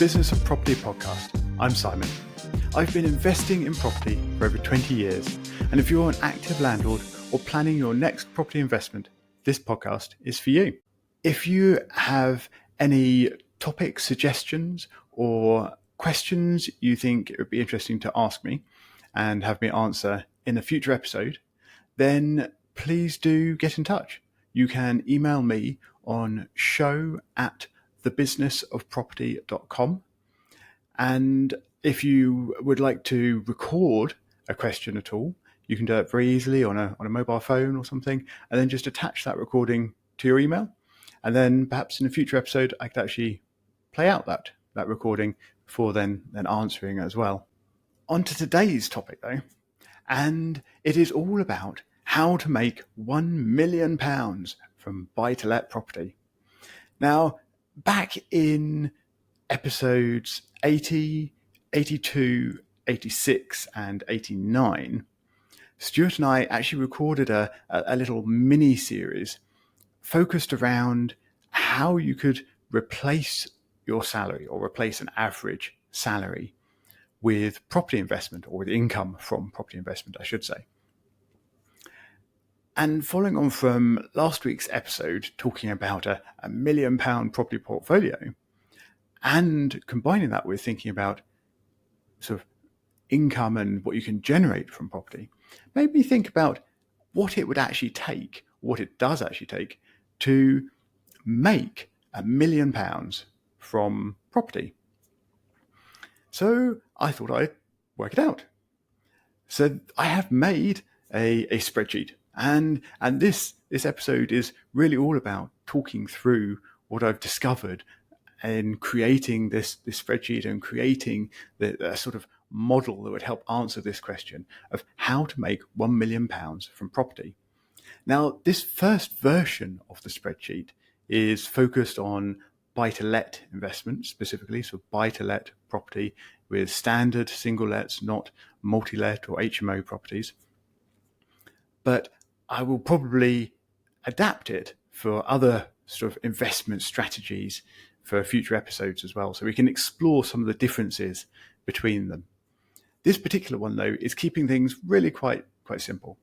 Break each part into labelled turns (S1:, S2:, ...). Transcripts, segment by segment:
S1: Business of Property podcast. I'm Simon. I've been investing in property for over 20 years, and if you're an active landlord or planning your next property investment, this podcast is for you. If you have any topic suggestions or questions you think it would be interesting to ask me and have me answer in a future episode, then please do get in touch. You can email me on show@thebusinessofproperty.com. And if you would like to record a question at all, you can do it very easily on a mobile phone or something, and then just attach that recording to your email. And then perhaps in a future episode, I could actually play out that recording before then answering as well. On to today's topic though, and it is all about how to make £1 million from buy-to-let property. Now, back in episodes 80, 82, 86 and 89, Stuart and I actually recorded a little mini-series focused around how you could replace your salary or replace an average salary with property investment, or with income from property investment, I should say. And following on from last week's episode, talking about a £1 million property portfolio, and combining that with thinking about sort of income and what you can generate from property, made me think about what it would actually take, what it does actually take, to make £1 million from property. So I thought I'd work it out. So I have made a spreadsheet, and this episode is really all about talking through what I've discovered in creating this spreadsheet and creating the sort of model that would help answer this question of how to make £1 million from property. Now, this first version of the spreadsheet is focused on buy-to-let investment specifically, so buy-to-let property with standard single lets, not multi-let or HMO properties. But I will probably adapt it for other sort of investment strategies for future episodes as well, so we can explore some of the differences between them. This particular one, though, is keeping things really quite simple.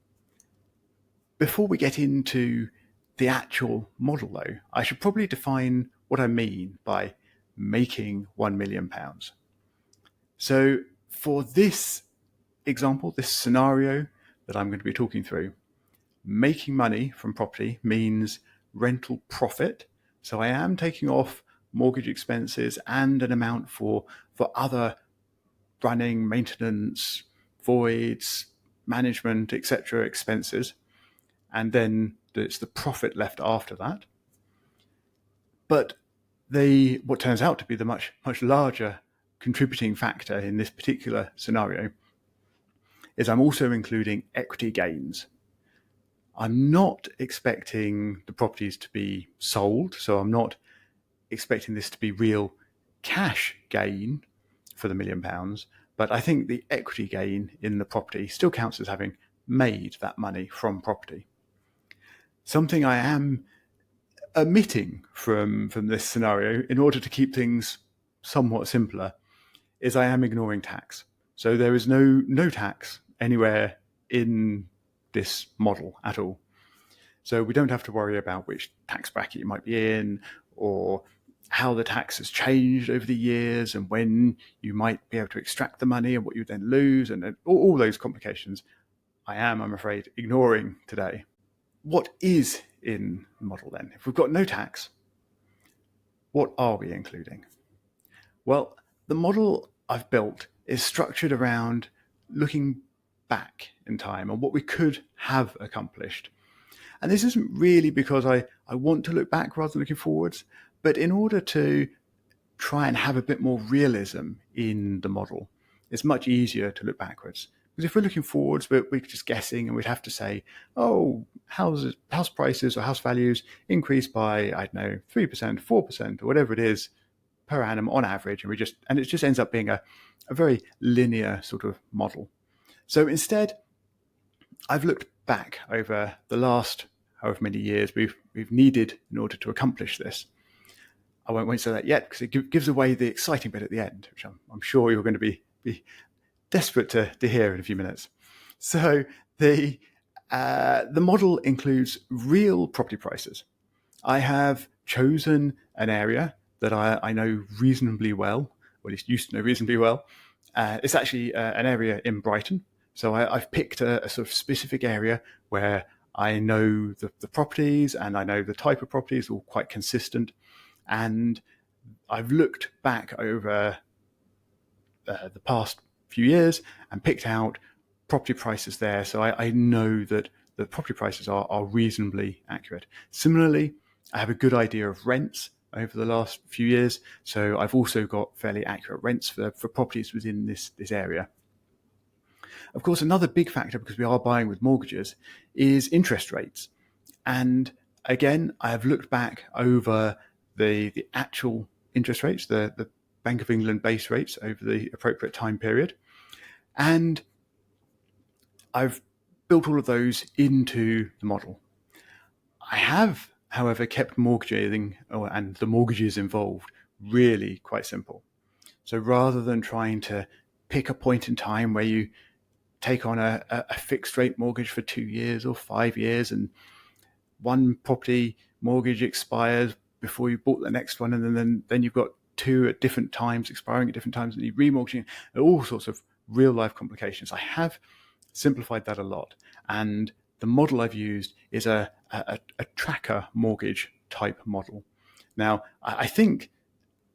S1: Before we get into the actual model, though, I should probably define what I mean by making £1 million. So for this example, this scenario that I'm going to be talking through, making money from property means rental profit. So I am taking off mortgage expenses and an amount for other running, maintenance, voids, management, etc. expenses. And then it's the profit left after that. But what turns out to be the much larger contributing factor in this particular scenario is I'm also including equity gains. I'm not expecting the properties to be sold, so I'm not expecting this to be real cash gain for the £1 million, but I think the equity gain in the property still counts as having made that money from property. Something I am omitting from this scenario in order to keep things somewhat simpler is I am ignoring tax. So there is no tax anywhere in this model at all. So we don't have to worry about which tax bracket you might be in, or how the tax has changed over the years, and when you might be able to extract the money and what you then lose, and all those complications I'm afraid, ignoring today. What is in the model then? If we've got no tax, what are we including? Well, the model I've built is structured around looking back in time and what we could have accomplished. And this isn't really because I want to look back rather than looking forwards, but in order to try and have a bit more realism in the model, it's much easier to look backwards. Because if we're looking forwards, we're just guessing, and we'd have to say, house prices or house values increase by, 3%, 4%, or whatever it is per annum on average, and it just ends up being a very linear sort of model. So instead, I've looked back over the last however many years we've needed in order to accomplish this. I won't say that yet because it gives away the exciting bit at the end, which I'm sure you're going to be desperate to hear in a few minutes. So the model includes real property prices. I have chosen an area that I know reasonably well, or at least used to know reasonably well. It's actually an area in Brighton. So I've picked a sort of specific area where I know the properties and I know the type of properties, all quite consistent. And I've looked back over the past few years and picked out property prices there. So I know that the property prices are reasonably accurate. Similarly, I have a good idea of rents over the last few years. So I've also got fairly accurate rents for properties within this area. Of course, another big factor, because we are buying with mortgages, is interest rates. And again, I have looked back over the actual interest rates, the Bank of England base rates over the appropriate time period. And I've built all of those into the model. I have, however, kept mortgaging and the mortgages involved really quite simple. So rather than trying to pick a point in time where you take on a fixed rate mortgage for 2 years or 5 years and one property mortgage expires before you bought the next one, and then you've got two at different times expiring at different times, and you're remortgaging, all sorts of real life complications. I have simplified that a lot, and the model I've used is a tracker mortgage type model. Now, I think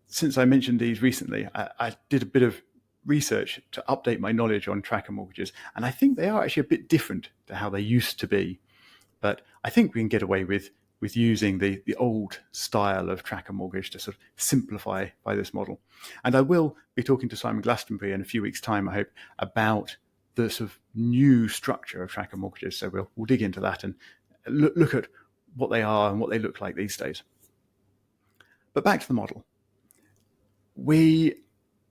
S1: since I mentioned these recently, I did a bit of research to update my knowledge on tracker mortgages, and I think they are actually a bit different to how they used to be. But I think we can get away with using the old style of tracker mortgage to sort of simplify by this model. And I will be talking to Simon Glastonbury in a few weeks' time, I hope, about the sort of new structure of tracker mortgages. So we'll dig into that and look at what they are and what they look like these days. But back to the model. We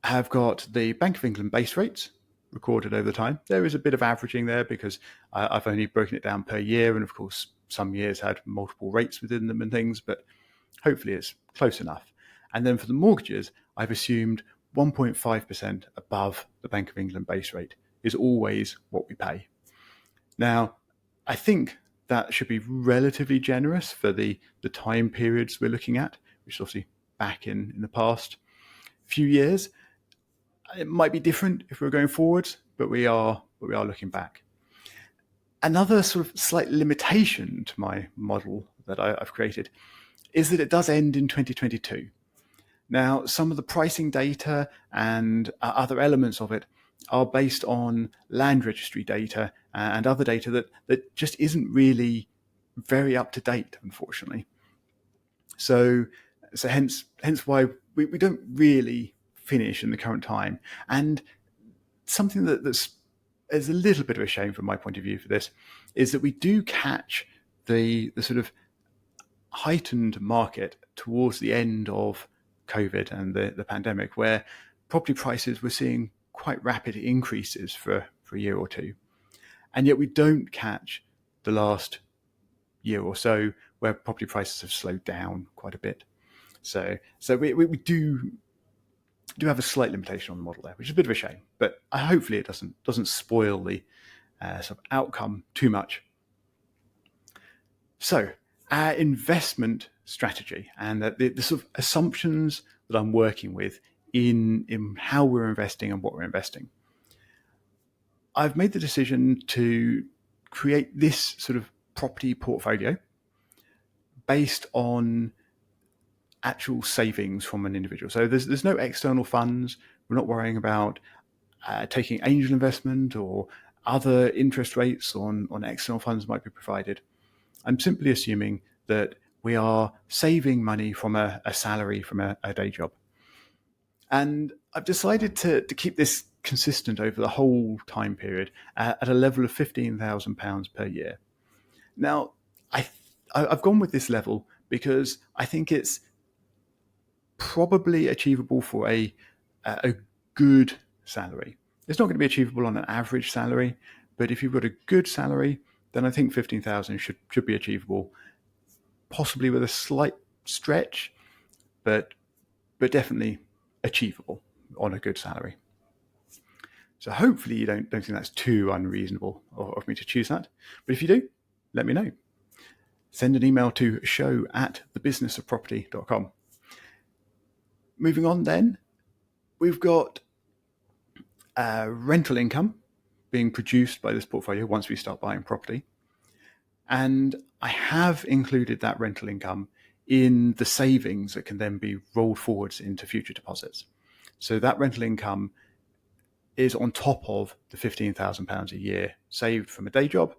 S1: have got the Bank of England base rates recorded over time. There is a bit of averaging there because I've only broken it down per year, and of course some years had multiple rates within them and things, but hopefully it's close enough. And then for the mortgages, I've assumed 1.5% above the Bank of England base rate is always what we pay. Now, I think that should be relatively generous for the time periods we're looking at, which is obviously back in the past few years. It might be different if we're going forwards, but we are looking back. Another sort of slight limitation to my model that I've created is that it does end in 2022. Now, some of the pricing data and other elements of it are based on land registry data and other data that just isn't really very up to date, unfortunately. So hence why we don't really finish in the current time. And something that's is a little bit of a shame from my point of view for this is that we do catch the sort of heightened market towards the end of COVID and the pandemic, where property prices were seeing quite rapid increases for a year or two. And yet we don't catch the last year or so where property prices have slowed down quite a bit. So we do have a slight limitation on the model there, which is a bit of a shame, but hopefully it doesn't spoil the sort of outcome too much. So our investment strategy and the sort of assumptions that I'm working with in how we're investing and what we're investing. I've made the decision to create this sort of property portfolio based on actual savings from an individual. So there's no external funds. We're not worrying about taking angel investment or other interest rates on external funds might be provided. I'm simply assuming that we are saving money from a salary from a day job. And I've decided to keep this consistent over the whole time period at a level of £15,000 per year. Now, I've gone with this level because I think it's probably achievable for a good salary. It's not going to be achievable on an average salary, but if you've got a good salary, then I think 15,000 should be achievable, possibly with a slight stretch. but definitely achievable on a good salary. So hopefully you don't think that's too unreasonable of me to choose that. But if you do, let me know. Send an email to show@thebusinessofproperty.com. Moving on then, we've got rental income being produced by this portfolio once we start buying property. And I have included that rental income in the savings that can then be rolled forwards into future deposits. So that rental income is on top of the £15,000 a year saved from a day job.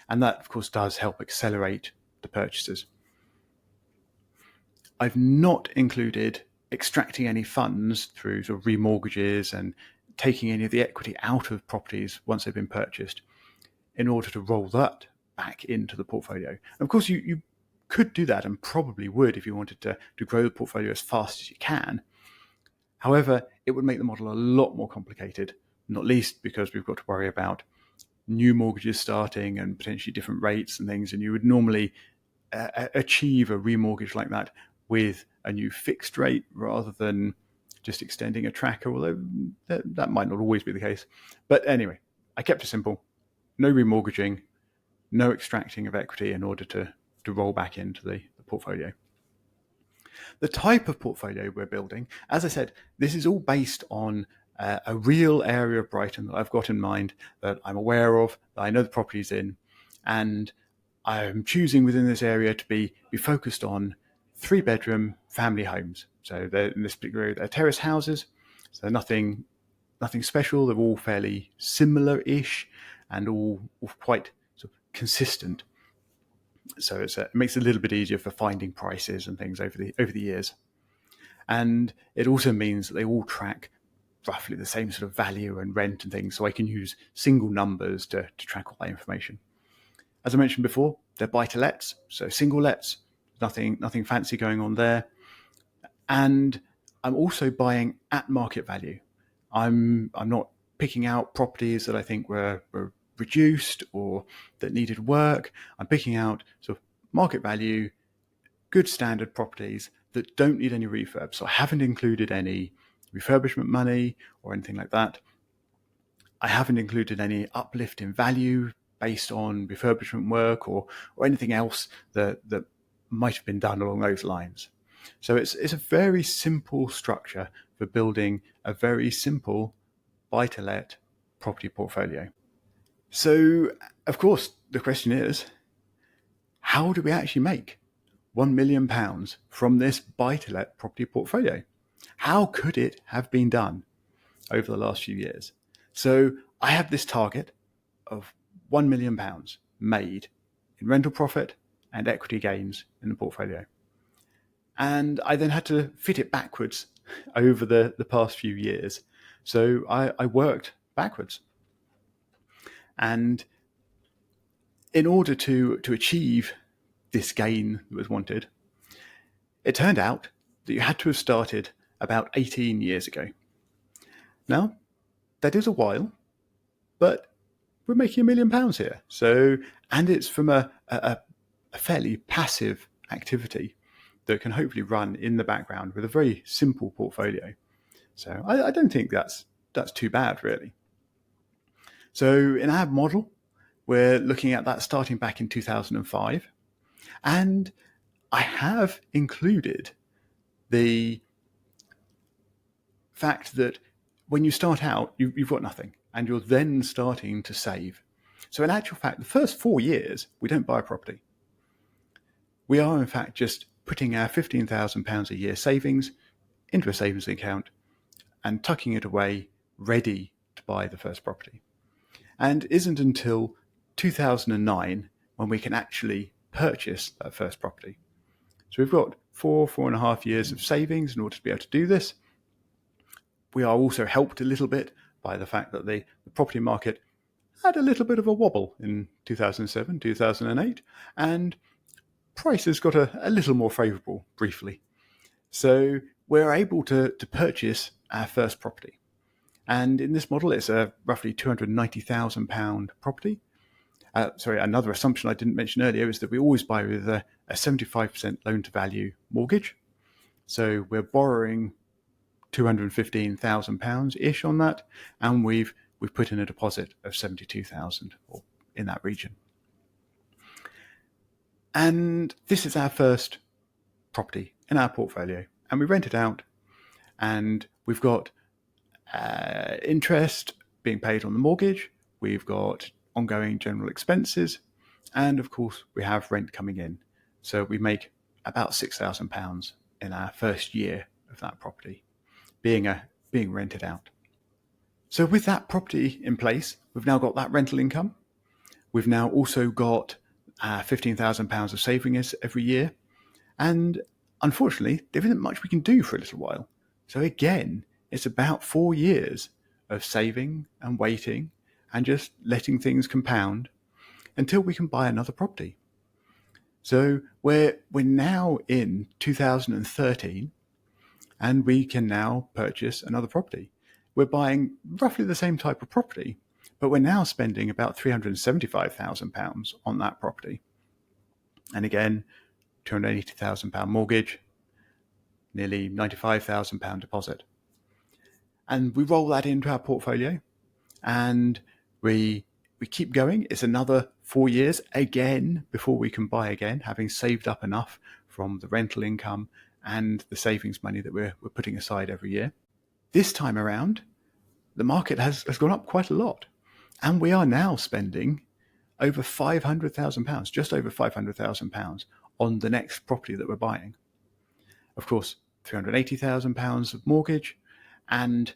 S1: And that, of course, does help accelerate the purchases. I've not included extracting any funds through sort of remortgages and taking any of the equity out of properties once they've been purchased in order to roll that back into the portfolio. And of course, you could do that and probably would if you wanted to grow the portfolio as fast as you can. However, it would make the model a lot more complicated, not least because we've got to worry about new mortgages starting and potentially different rates and things. And you would normally achieve a remortgage like that with a new fixed rate rather than just extending a tracker, although that might not always be the case. But anyway, I kept it simple. No remortgaging, no extracting of equity in order to roll back into the portfolio. The type of portfolio we're building, as I said, this is all based on a real area of Brighton that I've got in mind, that I'm aware of, that I know the property's in, and I'm choosing within this area to be focused on 3-bedroom family homes. So they're, in this particular area, they're terrace houses, so nothing special. They're all fairly similar-ish and all quite sort of consistent. So it makes it a little bit easier for finding prices and things over the years. And it also means that they all track roughly the same sort of value and rent and things, so I can use single numbers to track all that information. As I mentioned before, they're buy-to-lets, so single lets, nothing fancy going on there. And I'm also buying at market value. I'm not picking out properties that I think were reduced or that needed work. I'm picking out sort of market value, good standard properties that don't need any refurb. So I haven't included any refurbishment money or anything like that. I haven't included any uplift in value based on refurbishment work or anything else that might have been done along those lines. So it's a very simple structure for building a very simple buy-to-let property portfolio. So, of course, the question is, how do we actually make £1 million from this buy-to-let property portfolio? How could it have been done over the last few years? So I have this target of £1 million made in rental profit and equity gains in the portfolio. And I then had to fit it backwards over the past few years. So I worked backwards. And in order to achieve this gain that was wanted, it turned out that you had to have started about 18 years ago. Now, that is a while, but we're making £1 million here. So, and it's from a fairly passive activity that can hopefully run in the background with a very simple portfolio. So I don't think that's too bad, really. So in our model, we're looking at that starting back in 2005. And I have included the fact that when you start out, you've got nothing, and you're then starting to save. So in actual fact, the first 4 years, we don't buy a property. We are, in fact, just putting our £15,000 a year savings into a savings account and tucking it away, ready to buy the first property. And it isn't until 2009 when we can actually purchase that first property. So we've got 4.5 years of savings in order to be able to do this. We are also helped a little bit by the fact that the property market had a little bit of a wobble in 2007, 2008, and prices got a little more favourable briefly. So we're able to purchase our first property. And in this model, it's a roughly £290,000 property. Another assumption I didn't mention earlier is that we always buy with a 75% loan-to-value mortgage. So we're borrowing £215,000-ish on that, and we've put in a deposit of 72,000 or in that region. And this is our first property in our portfolio, and we rent it out, and we've got interest being paid on the mortgage, we've got ongoing general expenses, and of course we have rent coming in. So we make about £6,000 in our first year of that property being rented out. So with that property in place, we've now got that rental income. We've now also got £15,000 of savings every year. And unfortunately, there isn't much we can do for a little while. So again, it's about 4 years of saving and waiting and just letting things compound until we can buy another property. So we're now in 2013, and we can now purchase another property. We're buying roughly the same type of property, but we're now spending about £375,000 on that property. And again, £280,000 mortgage, nearly £95,000 deposit. And we roll that into our portfolio, and we keep going. It's another 4 years again before we can buy again, having saved up enough from the rental income and the savings money that we're putting aside every year. This time around, the market has gone up quite a lot, and we are now spending over £500,000, just over £500,000 on the next property that we're buying. Of course, £380,000 of mortgage and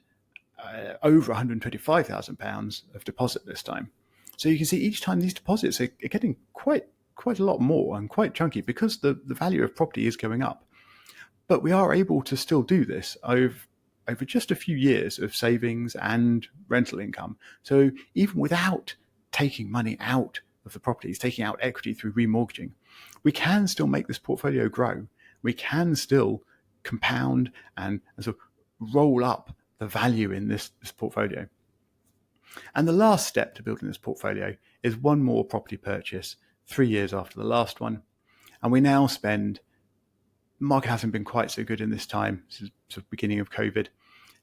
S1: over £125,000 of deposit this time. So you can see each time these deposits are getting quite a lot more and quite chunky because the value of property is going up. But we are able to still do this over just a few years of savings and rental income. So even without taking money out of the properties, taking out equity through remortgaging, we can still make this portfolio grow. We can still compound and sort of roll up the value in this portfolio. And the last step to building this portfolio is one more property purchase 3 years after the last one. And we now spend, the market hasn't been quite so good in this time, this is sort of beginning of COVID,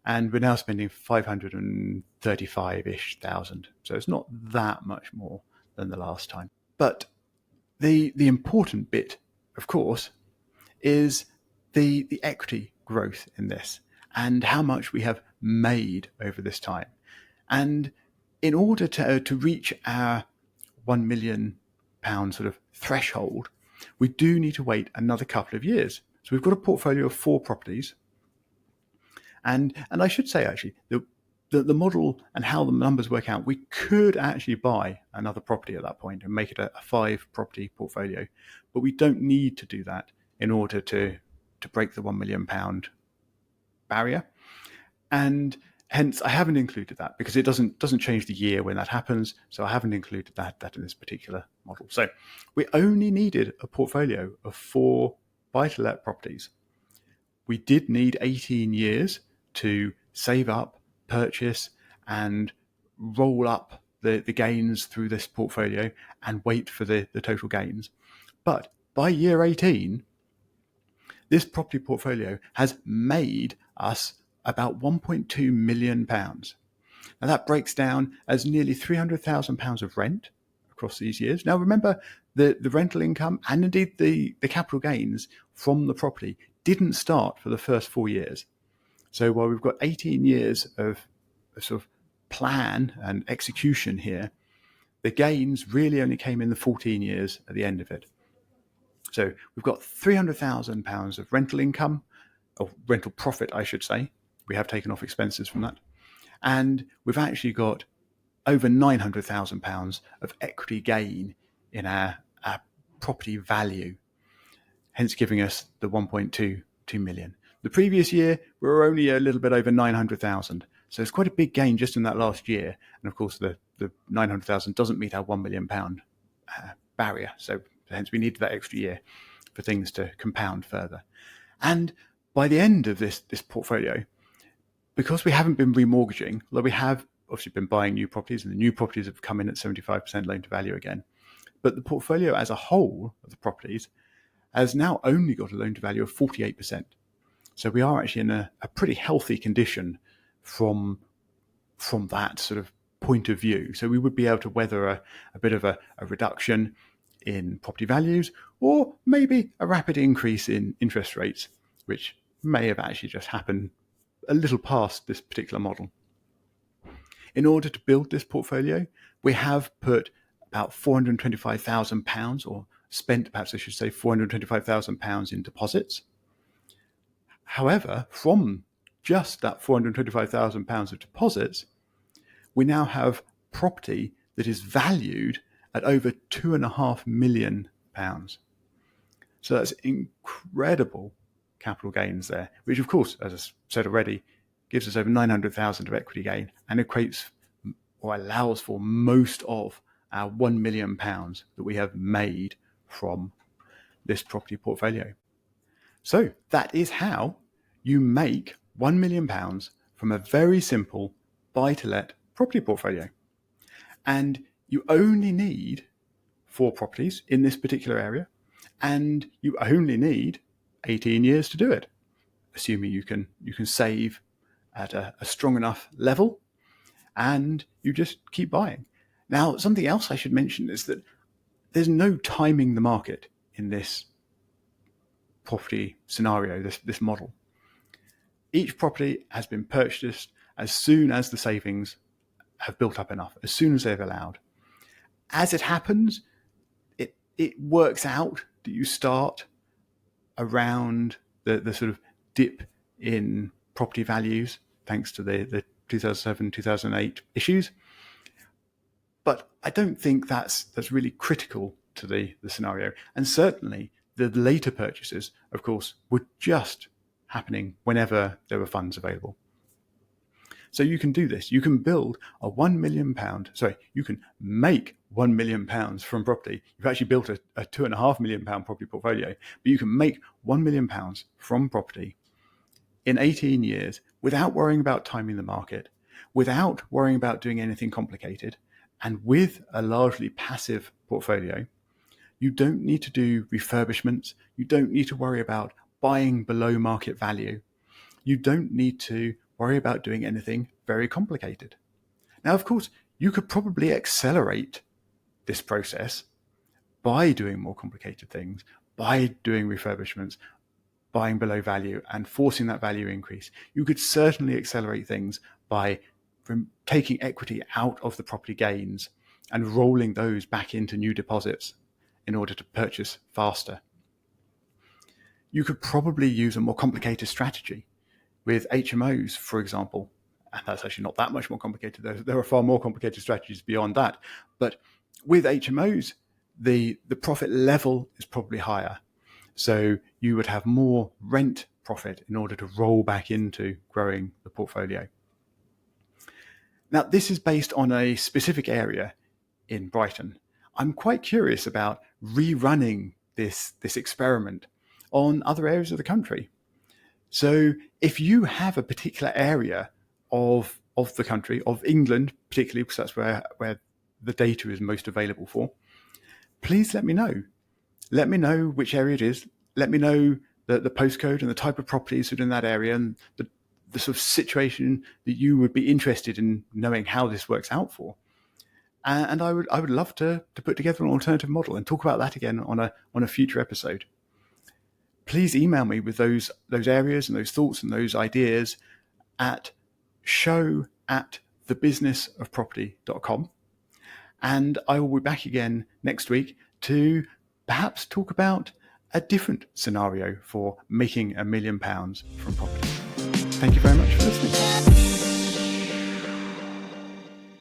S1: and we're now spending 535-ish thousand. So it's not that much more than the last time. But the important bit, of course, is the equity growth in this and how much we have made over this time. And in order to reach our £1 million sort of threshold, we do need to wait another couple of years. So we've got a portfolio of 4 properties. And I should say, actually, the model and how the numbers work out, we could actually buy another property at that point and make it a 5-property portfolio. But we don't need to do that in order to break the £1 million barrier. And hence, I haven't included that because it doesn't change the year when that happens. So I haven't included that in this particular model. So we only needed a portfolio of 4 buy-to-let properties. We did need 18 years to save up, purchase, and roll up the gains through this portfolio and wait for the total gains. But by year 18, this property portfolio has made us about £1.2 million. Now that breaks down as nearly £300,000 of rent across these years. Now remember, the rental income and indeed the capital gains from the property didn't start for the first 4 years. So while we've got 18 years of a sort of plan and execution here, the gains really only came in the 14 years at the end of it. So we've got £300,000 of rental income, or rental profit, I should say. We have taken off expenses from that. And we've actually got over £900,000 of equity gain in our property value, hence giving us the 1.2 million. The previous year, we were only a little bit over 900,000. So it's quite a big gain just in that last year. And of course, the 900,000 doesn't meet our £1 million barrier. So hence we needed that extra year for things to compound further. And by the end of this portfolio, because we haven't been remortgaging, although we have obviously been buying new properties, and the new properties have come in at 75% loan to value again, but the portfolio as a whole of the properties has now only got a loan to value of 48%. So we are actually in a pretty healthy condition from that sort of point of view. So we would be able to weather a bit of a reduction in property values, or maybe a rapid increase in interest rates, which may have actually just happened a little past this particular model. In order to build this portfolio, we have put about £425,000, or spent, perhaps I should say, £425,000 in deposits. However, from just that £425,000 of deposits, we now have property that is valued at over £2.5 million. So that's incredible capital gains there, which of course, as I said already, gives us over 900,000 of equity gain and equates or allows for most of our £1 million that we have made from this property portfolio. So that is how you make £1 million from a very simple buy-to-let property portfolio. And you only need 4 properties in this particular area, and you only need 18 years to do it, assuming you can save at a strong enough level, and you just keep buying. Now, something else I should mention is that there's no timing the market in this property scenario, this model. Each property has been purchased as soon as the savings have built up enough, as soon as they've allowed. As it happens, it works out that you start around the sort of dip in property values, thanks to the 2007, 2008 issues. But I don't think that's really critical to the scenario. And certainly the later purchases, of course, were just happening whenever there were funds available. So you can do this. You can build a £1 million, you can make £1 million from property. You've actually built a £2.5 million property portfolio, but you can make £1 million from property in 18 years without worrying about timing the market, without worrying about doing anything complicated, and with a largely passive portfolio. You don't need to do refurbishments. You don't need to worry about buying below market value. You don't need to worry about doing anything very complicated. Now, of course, you could probably accelerate this process by doing more complicated things, by doing refurbishments, buying below value and forcing that value increase. You could certainly accelerate things by taking equity out of the property gains and rolling those back into new deposits in order to purchase faster. You could probably use a more complicated strategy with HMOs, for example. And that's actually not that much more complicated. There are far more complicated strategies beyond that. But with HMOs, the profit level is probably higher. So you would have more rent profit in order to roll back into growing the portfolio. Now, this is based on a specific area in Brighton. I'm quite curious about rerunning this experiment on other areas of the country. So if you have a particular area of the country, of England particularly, because that's where the data is most available for, please let me know. Let me know which area it is. Let me know the postcode and the type of properties within that area and the sort of situation that you would be interested in knowing how this works out for. And I would love to put together an alternative model and talk about that again on a future episode. Please email me with those areas and those thoughts and those ideas at show@thebusinessofproperty.com. And I will be back again next week to perhaps talk about a different scenario for making £1 million from property. Thank you very much for listening.